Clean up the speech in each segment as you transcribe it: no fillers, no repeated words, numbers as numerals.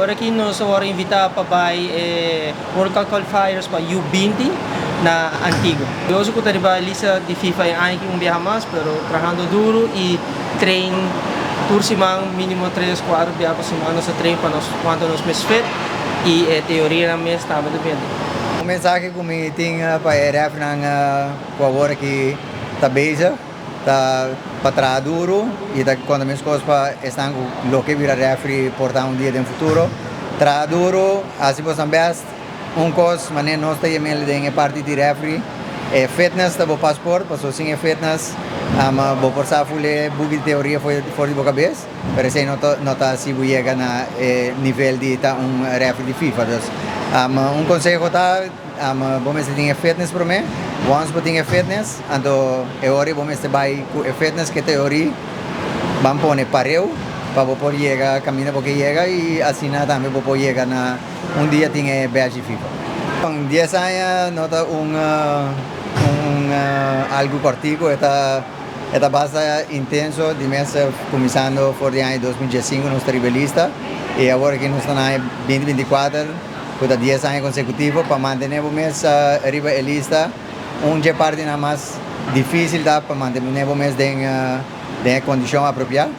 agora aqui nós vamos invitar para World Cup Qualifiers para U20 na Antigua. Eu uso que a lista de FIFA em ano que viaja mais, pero trabajando duro e treino por semana, mínimo 3-4 dias por semana, se treino para nós, quanto nos meses feito e teoria na mês estava dependendo. O mensagem que eu tenho para a RF com agora que está beija, está para trás duro e quando minhas coisas estão lo que vira refri portar dia no futuro, trás duro, assim você best, coisa, mas não está em a parte de refri, fitness está o passaporte, passou sem fitness, vou forçar a bugi de teoria foi de boca cabeça, para isso não está se chega na nível de refri de FIFA, então conselho está bom se tem fitness para mim, once você tem fitness, então agora bom se vai com fitness que teoria, vamos pôr pareu para você chegar, caminhar porque chega e assim também você chegar na dia tem badge FIFA. Com 10 anos nota algo cortico, é bastante intenso, de mês começando por o ano 2015 nos ribelista e agora que nós estamos em 2024 por 10 anos consecutivos para manter o mês ribelista, parte mais difícil para manter o mês em condição apropriada.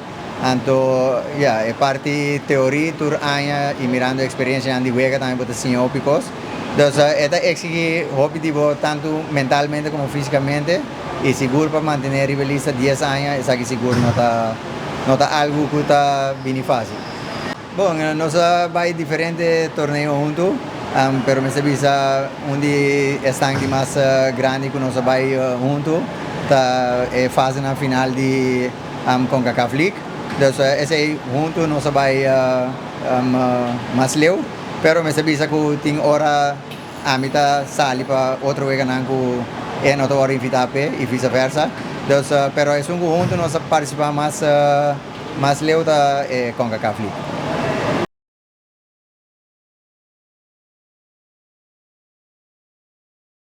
Então, é parte teoria, tur anos e mirando a experiência de juega também para ser ópicos. Então, é exige objetivo tanto mentalmente como fisicamente e seguro para manter ribelista 10 anos, é seguro não está algo que está bem fácil. Bom, nós vamos diferentes torneios juntos, pero me serviça onde estão mais grande que nós vamos juntos, tá fase na final de CONCACAF League. Então, esse junto nós vamos mais leu, pero me serviça que tem hora a mitad sali para outro vez que não hora invitar e vice-versa. Então, pero é conjunto nós participamos mais leu da CONCACAF League.